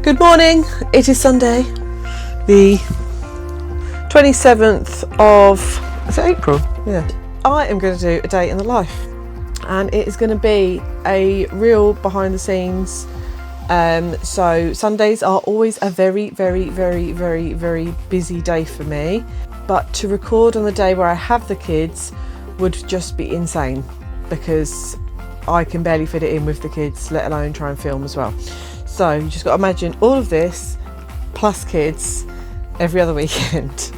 Good morning, it is Sunday, the 27th of, is it April? Yeah. I am going to do a day in the life, and it is going to be a real behind the scenes. So Sundays are always a very busy day for me, but to record on the day where I have the kids would just be insane because I can barely fit it in with the kids, let alone try and film as well. So you just got to imagine all of this plus kids every other weekend.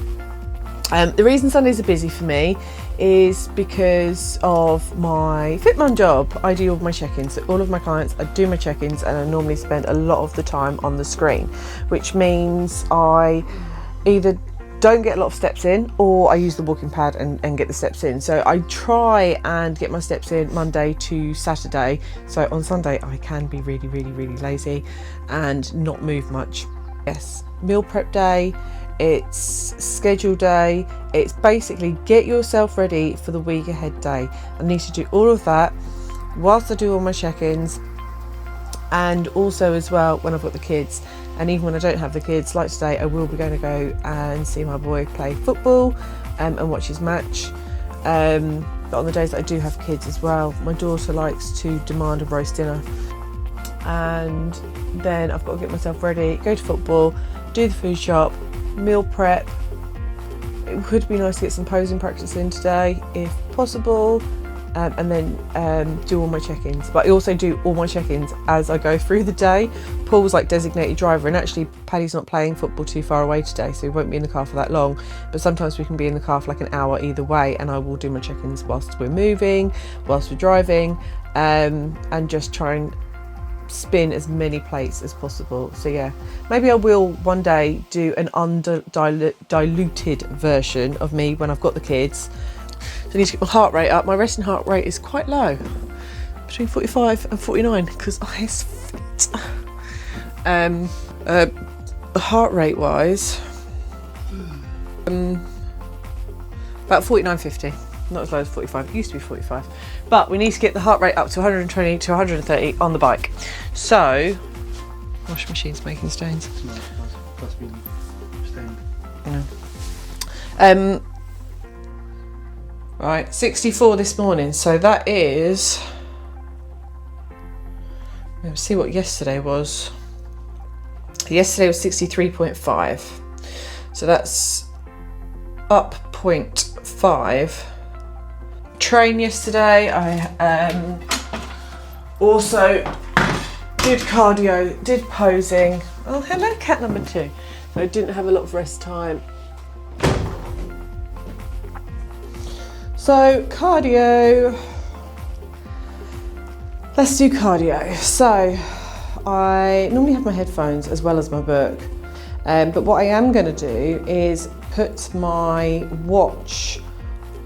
The reason Sundays are busy for me is because of my fit mum job. I do all of my check-ins. So all of my clients, I do my check-ins, and I normally spend a lot of the time on the screen, which means I either don't get a lot of steps in, or I use the walking pad and get the steps in. So I try and get my steps in Monday to Saturday. So on Sunday I can be really lazy and not move much. Yes, meal prep day, it's schedule day, it's basically get yourself ready for the week ahead day. I need to do all of that whilst I do all my check-ins, and also as well when I've got the kids. And even when I don't have the kids, like today, I will be going to go and see my boy play football and watch his match. But on the days that I do have kids as well, my daughter likes to demand a roast dinner. And then I've got to get myself ready, go to football, do the food shop, meal prep. It would be nice to get some posing practice in today, if possible. And then do all my check-ins. But I also do all my check-ins as I go through the day. Paul's like designated driver, and actually Paddy's not playing football too far away today, so we won't be in the car for that long. But sometimes we can be in the car for like an hour either way, and I will do my check-ins whilst we're moving, whilst we're driving, and just try and spin as many plates as possible. So yeah, maybe I will one day do an diluted version of me when I've got the kids. So I need to get my heart rate up. My resting heart rate is quite low, between 45 and 49, because I is fit. Heart rate wise, about 49.50. Not as low as 45. It used to be 45. But we need to get the heart rate up to 120 to 130 on the bike. So, washing machine's making stains. That's been stained. Yeah. Right, 64 this morning, so that is, let's see what yesterday was. Yesterday was 63.5, so that's up 0.5. Train yesterday, I also did cardio, did posing. Oh, hello cat number 2. So I didn't have a lot of rest time. So cardio, let's do cardio. So I normally have my headphones as well as my book, but what I am going to do is put my watch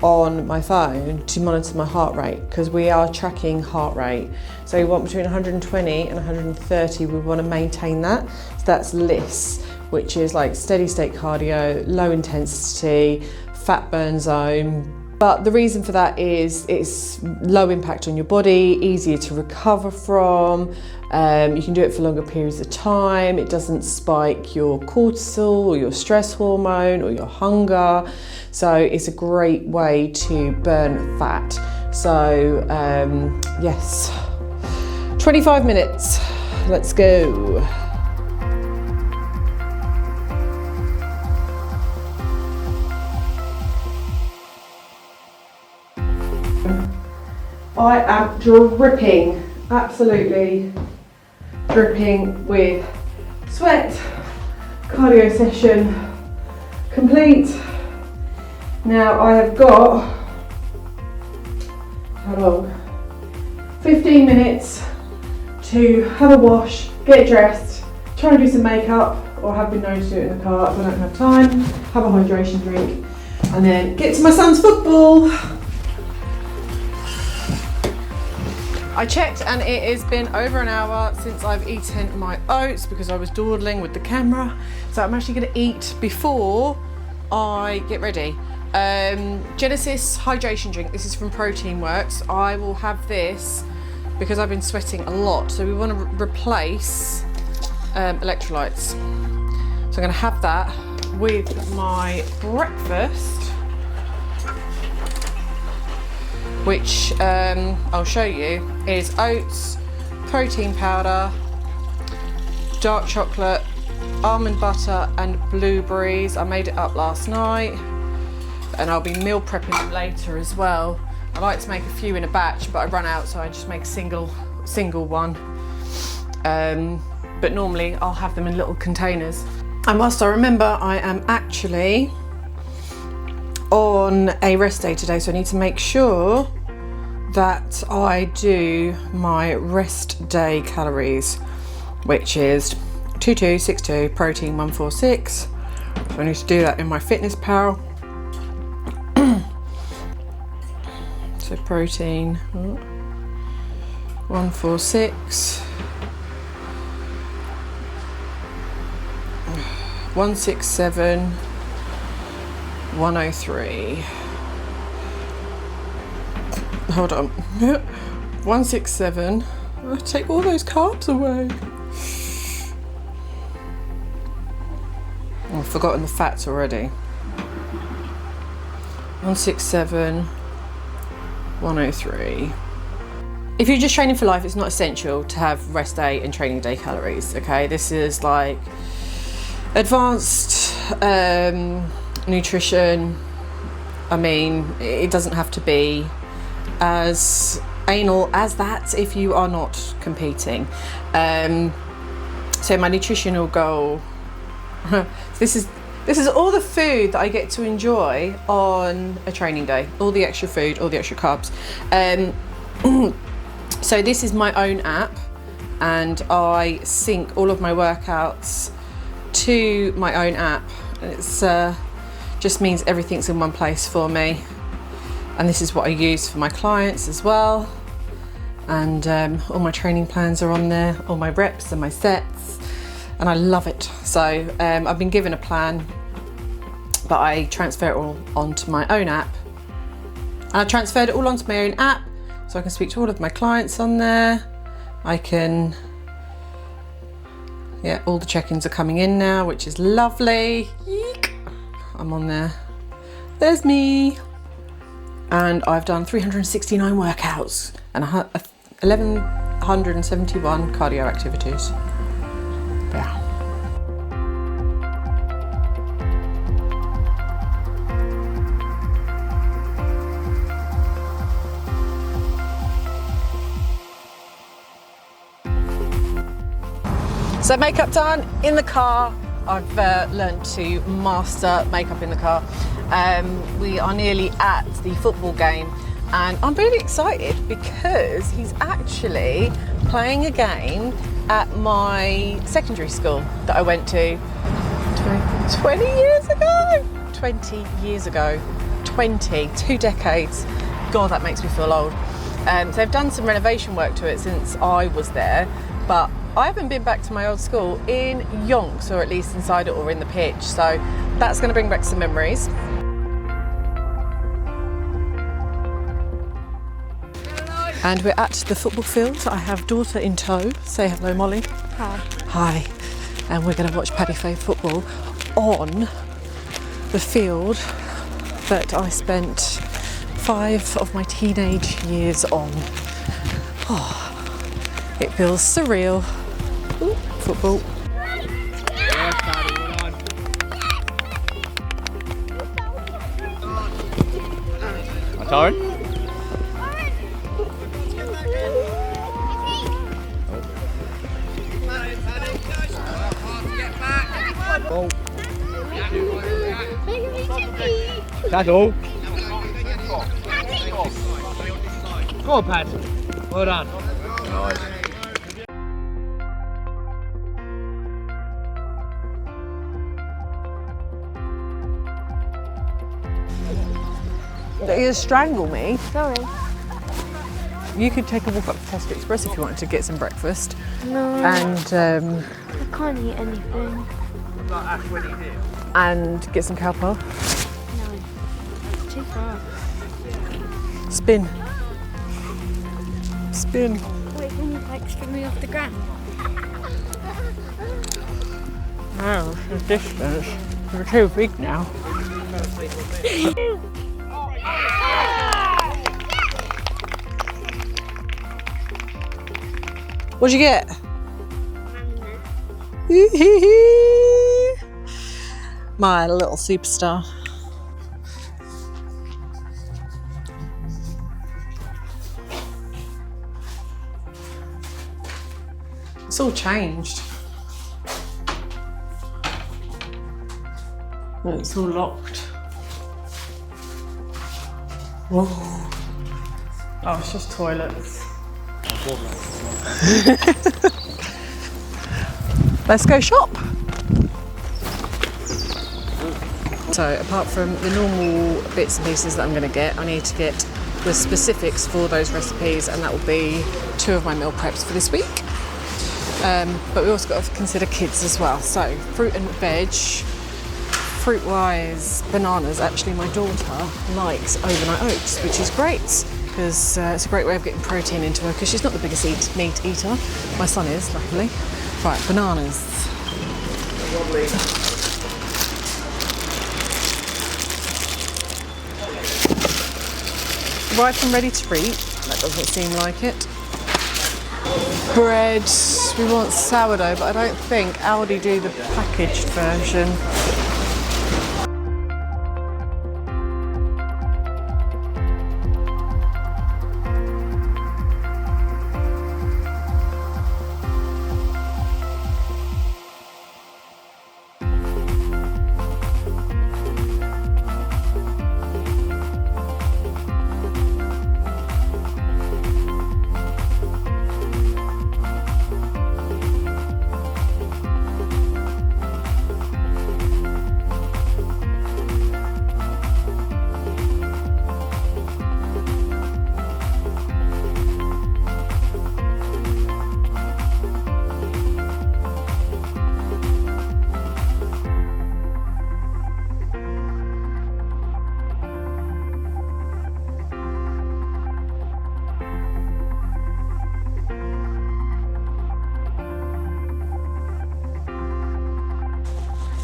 on my phone to monitor my heart rate, because we are tracking heart rate. So we want between 120 and 130, we want to maintain that. So that's LISS, which is like steady state cardio, low intensity, fat burn zone. But the reason for that is it's low impact on your body, easier to recover from. You can do it for longer periods of time. It doesn't spike your cortisol or your stress hormone or your hunger. So it's a great way to burn fat. So yes, 25 minutes, let's go. I am dripping, absolutely dripping with sweat. Cardio session complete. Now I have got, how long? 15 minutes to have a wash, get dressed, try and do some makeup, or have been known to do it in the car if I don't have time, have a hydration drink, and then get to my son's football. I checked and it has been over an hour since I've eaten my oats because I was dawdling with the camera. So I'm actually going to eat before I get ready. Genesis hydration drink. This is from Protein Works. I will have this because I've been sweating a lot. So we want to replace electrolytes. So I'm going to have that with my breakfast, which I'll show you is oats, protein powder, dark chocolate, almond butter and blueberries. I made it up last night and I'll be meal prepping them later as well. I like to make a few in a batch, but I run out, so I just make a single one. But normally I'll have them in little containers. And whilst I remember, I am actually on a rest day today, so I need to make sure that I do my rest day calories, which is 2262, protein 146. So I need to do that in my Fitness Pal. So protein 146, 167, 103. Hold on. 167. I'll take all those carbs away. I've forgotten the fats already. 167, 103. If you're just training for life, it's not essential to have rest day and training day calories, okay? This is like advanced nutrition. I mean, it doesn't have to be as anal as that if you are not competing. So my nutritional goal, this is all the food that I get to enjoy on a training day, all the extra food, all the extra carbs. So this is my own app, and I sync all of my workouts to my own app. It's just means everything's in one place for me, and this is what I use for my clients as well. And all my training plans are on there, all my reps and my sets, and I love it. So I've been given a plan, but I transfer it all onto my own app. And I transferred it all onto my own app, so I can speak to all of my clients on there. I can, yeah, all the check-ins are coming in now, which is lovely. Yeek. I'm on there. There's me. And I've done 369 workouts and 1,171 cardio activities. Yeah. So makeup done in the car. I've learned to master makeup in the car. We are nearly at the football game, and I'm really excited because he's actually playing a game at my secondary school that I went to 20 years ago. 20 years ago. 2 decades. God, that makes me feel old. So they've done some renovation work to it since I was there, but I haven't been back to my old school in yonks, or at least inside it or in the pitch. So that's going to bring back some memories. And we're at the football field. I have daughter in tow. Say hello, Molly. Hi. Hi. And we're going to watch Paddy Faye football on the field that I spent 5 of my teenage years on. Oh, it feels surreal. Ooh, football. My turn. Oh. Tackle. Go on, Pad. Well done. Nice. You strangle me. Sorry. You could take a walk up to Tesco Express if you wanted to get some breakfast. No. And I can't eat anything. and get some cowpole. No. It's too far. Spin. Spin. Wait, can you like string me off the ground? Oh, the distance. They're too big now. What'd you get? My little superstar. It's all changed. And it's all locked. Whoa. Oh, it's just toilets. Let's go shop. So apart from the normal bits and pieces that I'm going to get, I need to get the specifics for those recipes, and that will be 2 of my meal preps for this week. But we also got to consider kids as well. So fruit and veg. Fruit-wise, bananas. Actually, my daughter likes overnight oats, which is great because it's a great way of getting protein into her because she's not the biggest meat eater. My son is, luckily. Right, bananas. Lovely. Ripe and ready to eat. That doesn't seem like it. Bread. We want sourdough, but I don't think Aldi do the packaged version.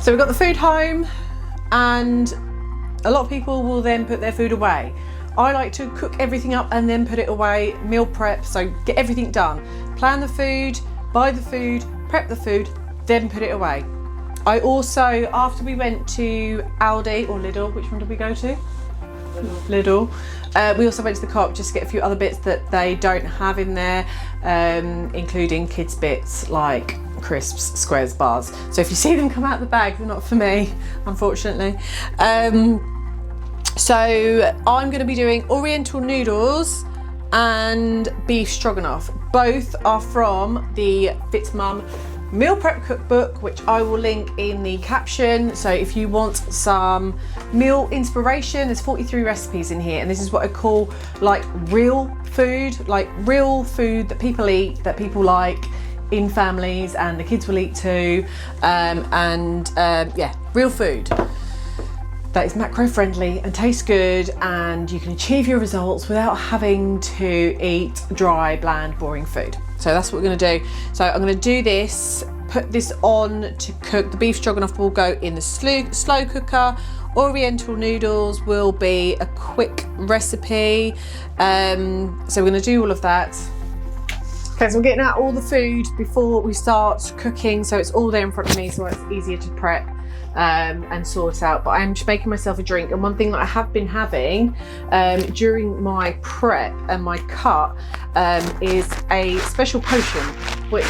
So we've got the food home, and a lot of people will then put their food away. I like to cook everything up and then put it away, meal prep, so get everything done. Plan the food, buy the food, prep the food, then put it away. I also, after we went to Aldi or Lidl, which one did we go to? Lidl. We also went to the Co-op just to get a few other bits that they don't have in there, including kids bits like crisps, squares, bars. So if you see them come out of the bag, they're not for me, unfortunately. So I'm going to be doing oriental noodles and beef stroganoff. Both are from the Fit Mum meal prep cookbook, which I will link in the caption. So if you want some meal inspiration, there's 43 recipes in here, and this is what I call like real food that people eat, that people like in families, and the kids will eat too. Yeah, real food that is macro friendly and tastes good, and you can achieve your results without having to eat dry, bland, boring food. So that's what we're going to do. So I'm going to do this, put this on to cook. The beef stroganoff will go in the slow cooker. Oriental noodles will be a quick recipe. So we're going to do all of that. Okay, so I'm getting out all the food before we start cooking, so it's all there in front of me, so it's easier to prep and sort out. But I'm just making myself a drink, and one thing that I have been having during my prep and my cut is a special potion which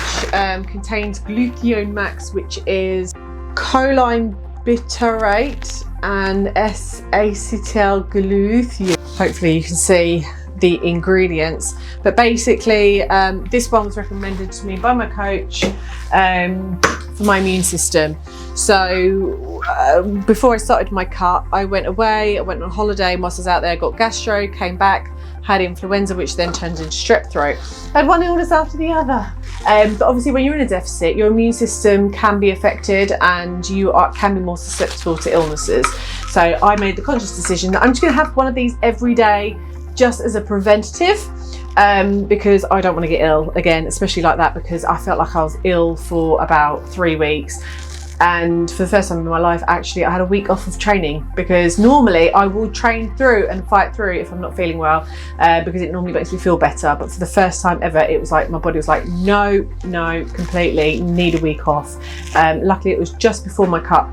contains glutathione max, which is choline bitarate and S-acetyl glutathione. Hopefully you can see the ingredients, but basically this one was recommended to me by my coach for my immune system. So before I started my cut, I went away, I went on holiday, and whilst I was out there, got gastro, came back, had influenza, which then turned into strep throat. I had one illness after the other. But obviously when you're in a deficit, your immune system can be affected, and you can be more susceptible to illnesses. So I made the conscious decision that I'm just going to have one of these every day, just as a preventative, because I don't want to get ill again, especially like that, because I felt like I was ill for about 3 weeks. And for the first time in my life, actually, I had a week off of training, because normally I will train through and fight through if I'm not feeling well, because it normally makes me feel better. But for the first time ever, it was like my body was like, no, completely need a week off. Luckily, it was just before my cut.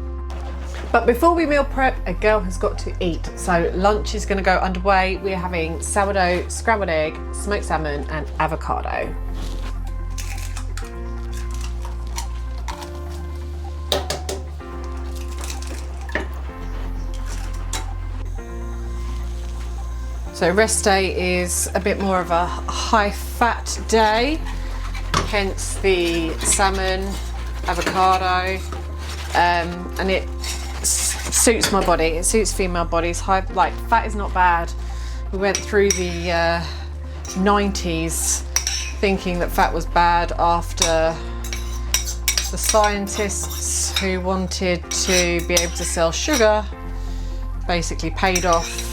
But before we meal prep, a girl has got to eat. So lunch is going to go underway. We're having sourdough, scrambled egg, smoked salmon, and avocado. So rest day is a bit more of a high fat day, hence the salmon, avocado, and it suits my body. It suits female bodies. Like fat is not bad. We went through the 90s thinking that fat was bad after the scientists who wanted to be able to sell sugar basically paid off.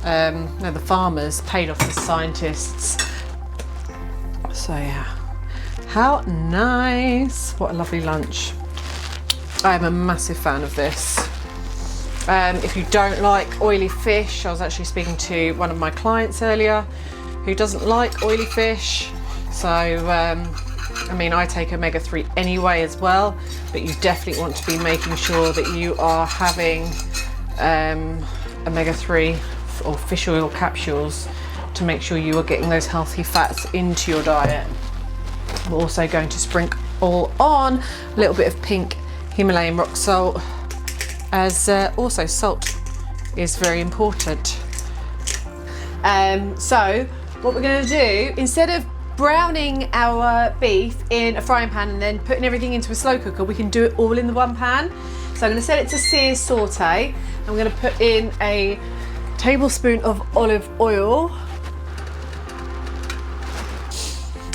No, the farmers paid off the scientists. So yeah, how nice. What a lovely lunch. I am a massive fan of this. If you don't like oily fish, I was actually speaking to one of my clients earlier who doesn't like oily fish. So, I mean, I take omega-3 anyway as well, but you definitely want to be making sure that you are having omega-3 or fish oil capsules to make sure you are getting those healthy fats into your diet. We're also going to sprinkle on a little bit of pink Himalayan rock salt, as also salt is very important. So what we're going to do, instead of browning our beef in a frying pan and then putting everything into a slow cooker, we can do it all in the one pan. So I'm going to set it to sear saute. I'm going to put in a tablespoon of olive oil.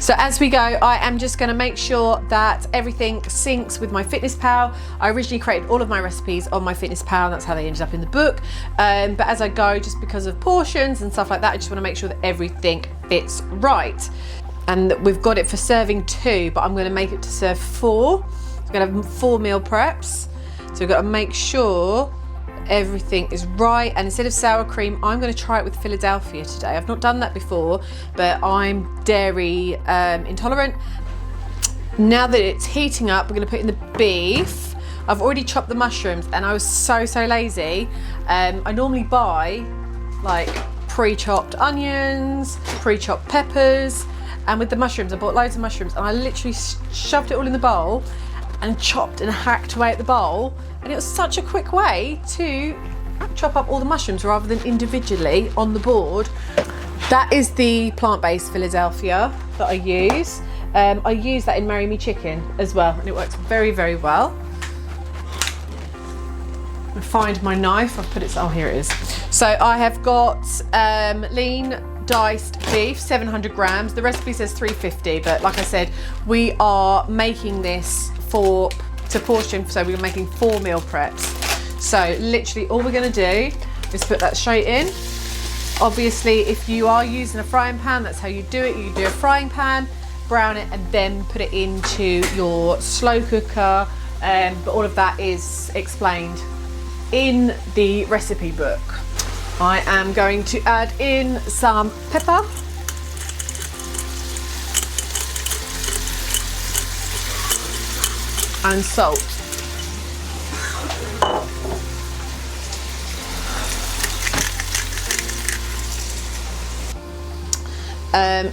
So as we go, I am just going to make sure that everything syncs with my Fitness Pal. I originally created all of my recipes on my Fitness Pal, and that's how they ended up in the book. But as I go, just because of portions and stuff like that, I just want to make sure that everything fits right. And that we've got it for serving 2, but I'm going to make it to serve 4. I'm going to have 4 meal preps. So we've got to make sure everything is right. And instead of sour cream, I'm going to try it with Philadelphia today. I've not done that before, but I'm dairy intolerant. Now that it's heating up, we're going to put in the beef. I've already chopped the mushrooms, and I was so lazy. I normally buy like pre-chopped onions, pre-chopped peppers, and with the mushrooms I bought loads of mushrooms, and I literally shoved it all in the bowl and chopped and hacked away at the bowl. And it was such a quick way to chop up all the mushrooms rather than individually on the board. That is the plant-based Philadelphia that I use. I use that in Marry Me Chicken as well, and it works very well. I find my knife, I've put it, oh here it is. So I have got lean diced beef, 700 grams. The recipe says 350, but like I said, we are making this to portion, so we're making 4 meal preps. So literally all we're going to do is put that straight in. Obviously, if you are using a frying pan, that's how you do it. You do a frying pan, brown it, and then put it into your slow cooker. But all of that is explained in the recipe book. I am going to add in some pepper. And salt.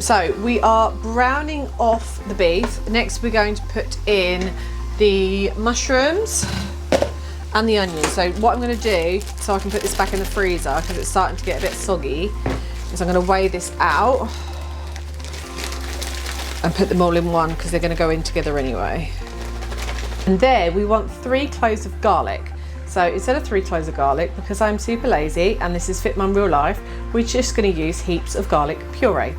So we are browning off the beef. Next we're going to put in the mushrooms and the onions. So what I'm going to do, so I can put this back in the freezer because it's starting to get a bit soggy, is I'm going to weigh this out and put them all in one because they're going to go in together anyway. And there we want 3 cloves of garlic. So instead of 3 cloves of garlic, because I'm super lazy and this is Fit Mum Real Life, we're just going to use heaps of garlic puree.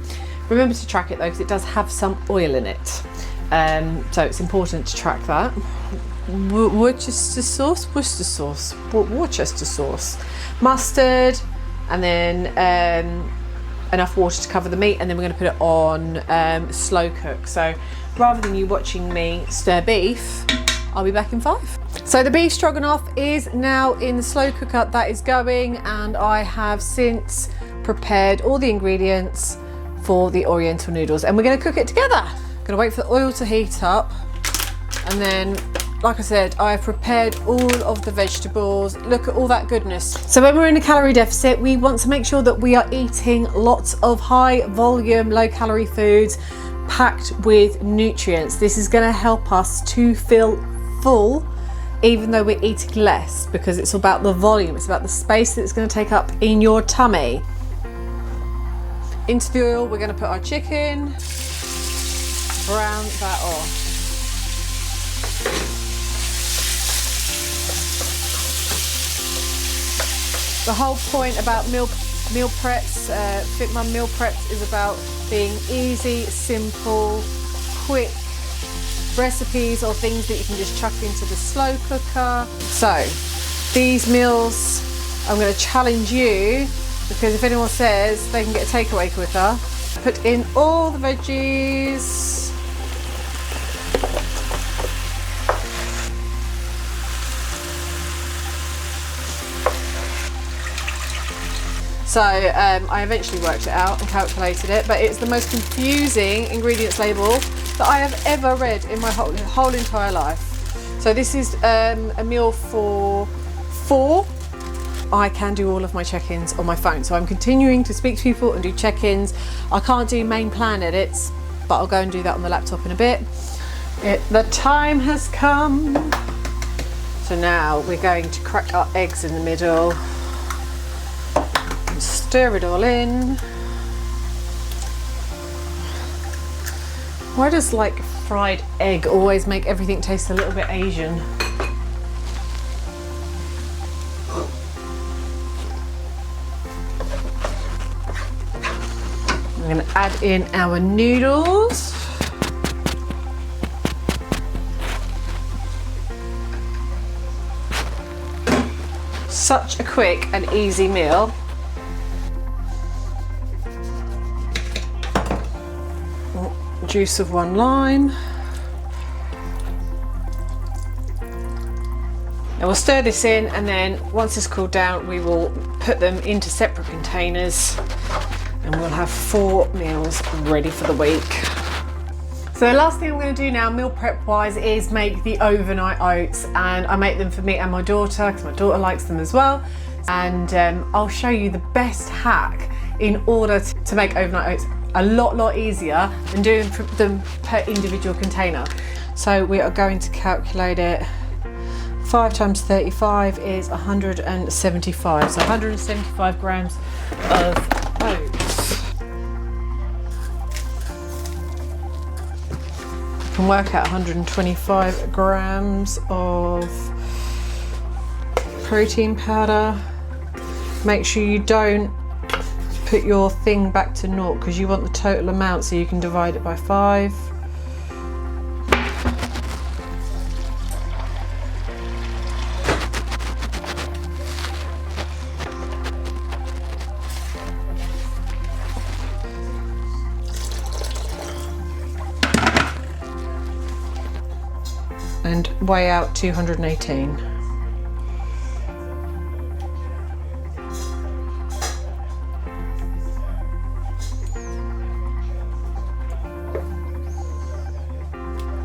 Remember to track it though, because it does have some oil in it. So it's important to track that. Worcester sauce, mustard, and then enough water to cover the meat, and then we're going to put it on slow cook. So rather than you watching me stir beef, I'll be back in 5. So the beef stroganoff is now in the slow cooker. That is going, and I have since prepared all the ingredients for the oriental noodles, and we're going to cook it together. Going to wait for the oil to heat up, and then, like I said, I have prepared all of the vegetables. Look at all that goodness. So when we're in a calorie deficit, we want to make sure that we are eating lots of high volume, low calorie foods packed with nutrients. This is going to help us to feel full even though we're eating less, because it's about the volume, it's about the space that it's going to take up in your tummy. Into the oil, we're going to put our chicken, brown that off. The whole point about meal preps, Fit Mum meal preps, is about being easy, simple, quick recipes or things that you can just chuck into the slow cooker. So these meals, I'm going to challenge you, because if anyone says they can get a takeaway quicker, put in all the veggies. So I eventually worked it out and calculated it, but it's the most confusing ingredients label that I have ever read in my whole entire life. So this is a meal for 4. I can do all of my check-ins on my phone, so I'm continuing to speak to people and do check-ins. I can't do main plan edits, but I'll go and do that on the laptop in a bit. The time has come. So now we're going to crack our eggs in the middle. Stir it all in. Why does like fried egg always make everything taste a little bit Asian? I'm going to add in our noodles. Such a quick and easy meal. Juice of 1 lime. Now we'll stir this in, and then once it's cooled down, we will put them into separate containers, and we'll have 4 meals ready for the week. So the last thing I'm going to do now, meal prep wise, is make the overnight oats, and I make them for me and my daughter because my daughter likes them as well. And I'll show you the best hack in order to make overnight oats a lot easier than doing them per individual container. So we are going to calculate it. 5 times 35 is 175. So 175 grams of oats. You can work out 125 grams of protein powder. Make sure you don't put your thing back to 0, because you want the total amount, so you can divide it by 5. And weigh out 218.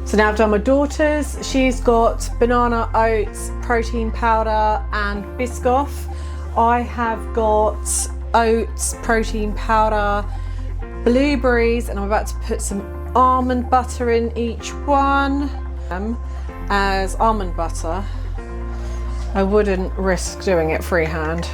So now I've done my daughter's. She's got banana, oats, protein powder and Biscoff. I have got oats, protein powder, blueberries, and I'm about to put some almond butter in each one. As almond butter, I wouldn't risk doing it freehand.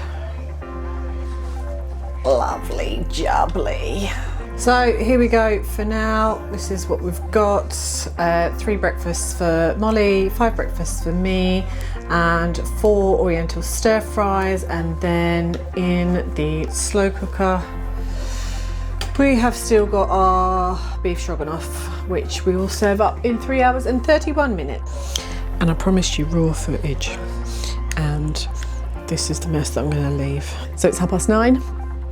Lovely jubbly. So here we go for now. This is what we've got. 3 breakfasts for Molly, 5 breakfasts for me, and 4 oriental stir fries. And then in the slow cooker, we have still got our beef stroganoff, which we will serve up in 3 hours and 31 minutes. And I promised you raw footage, and this is the mess that I'm going to leave. So it's 9:30.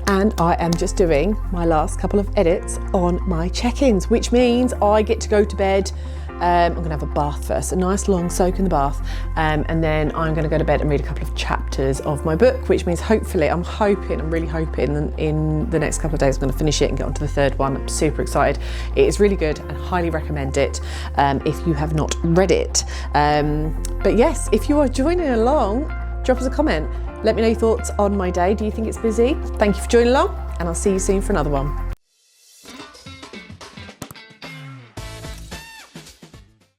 And I am just doing my last couple of edits on my check-ins, which means I get to go to bed I'm going to have a bath first, a nice long soak in the bath, and then I'm going to go to bed and read a couple of chapters of my book, which means hopefully, I'm really hoping that in the next couple of days I'm going to finish it and get onto the third one. I'm super excited. It is really good and highly recommend it if you have not read it. But yes, if you are joining along, drop us a comment. Let me know your thoughts on my day. Do you think it's busy? Thank you for joining along, and I'll see you soon for another one.